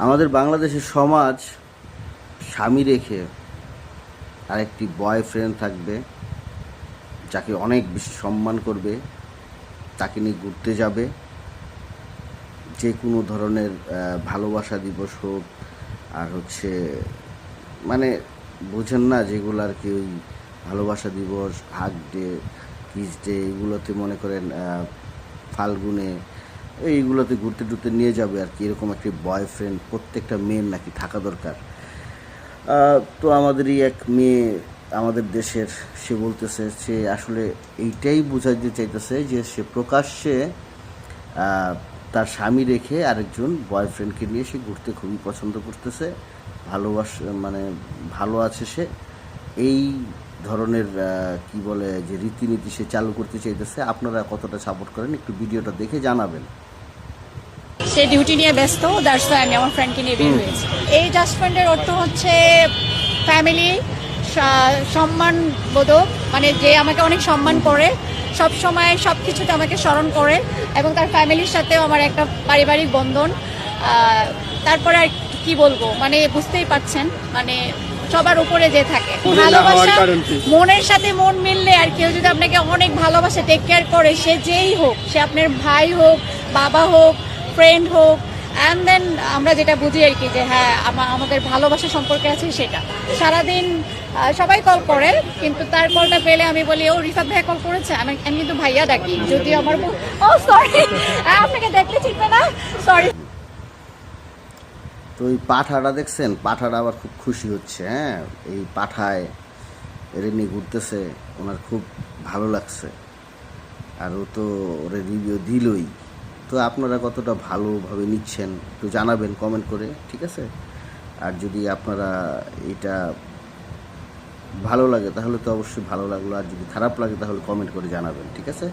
আমাদের বাংলাদেশের সমাজ স্বামী রেখে আরেকটি বয়ফ্রেন্ড থাকবে, যাকে অনেক বেশি সম্মান করবে, তাকে নিয়ে ঘুরতে যাবে, যে কোনো ধরনের ভালোবাসা দিবস হোক আর হচ্ছে মানে বোঝেন না যেগুলো আর কি, ওই ভালোবাসা দিবস, হাগ ডে, কিস ডে, এগুলোতে মনে করেন ফাল্গুনে এইগুলোতে ঘুরতে টুরতে নিয়ে যাবে আর কি। এরকম একটি বয়ফ্রেন্ড প্রত্যেকটা মেয়ের নাকি থাকা দরকার। তো আমাদেরই এক মেয়ে আমাদের দেশের, সে বলতেছে, সে আসলে এইটাই বোঝাতে চাইতেছে যে সে প্রকাশ্যে তার স্বামী রেখে আরেকজন বয়ফ্রেন্ডকে নিয়ে সে ঘুরতে খুবই পছন্দ করতেছে, মানে ভালো আছে সে। এই ধরনের কি বলে যে রীতিনীতি সে চালু করতে চাইতেছে। আপনারা কতটা সাপোর্ট করেন একটু ভিডিওটা দেখে জানাবেন। সে ডিউটি নিয়ে ব্যস্ত, দ্যাটস ওয়াই আমি আমার ফ্রেন্ডকে নিয়ে বের হয়েছি। এই জাস্ট ফ্রেন্ডের অর্থ হচ্ছে ফ্যামিলি, সম্মান বোধক, মানে যে আমাকে অনেক সম্মান করে, সব সময় সব কিছুতে আমাকে স্মরণ করে, এবং তার ফ্যামিলির সাথেও আমার একটা পারিবারিক বন্ধন। তারপরে আর কি বলবো, মানে বুঝতেই পারছেন, মানে সবার উপরে যে থাকে ভালোবাসা, মনের সাথে মন মিললে আর কেউ যদি আপনাকে অনেক ভালোবাসে, টেক কেয়ার করে, সে যেই হোক, সে আপনার ভাই হোক, বাবা হোক, ফ্রেন্ড হোক, অ্যান্ড দেন আমরা যেটা বুঝি আর কি যে হ্যাঁ আমাদের ভালোবাসা সম্পর্কে আছে সেটা। সারাদিন সবাই কল করে, কিন্তু তার কলটা পেলে আমি বলি, ও রিফাত ভাইয়া কল করেছে, আমি কিন্তু ভাইয়া ডাকি, যদি আমার ও সরি আপনাকে দেখতে চিনবে না, সরি। তো এই পাঠাটা দেখছেন, পাঠাটা আবার খুব খুশি হচ্ছে। হ্যাঁ, এই পাঠায় এর নিয়ে ঘুরতেছে, ওনার খুব ভালো লাগছে, আর ও তো ওরে রিভিউ দিলই। তো আপনারা কতটা ভালোভাবে নিচ্ছেন একটু জানাবেন কমেন্ট করে, ঠিক আছে? আর যদি আপনারা এটা ভালো লাগে তাহলে তো অবশ্যই ভালো লাগলো, আর যদি খারাপ লাগে তাহলে কমেন্ট করে জানাবেন, ঠিক আছে?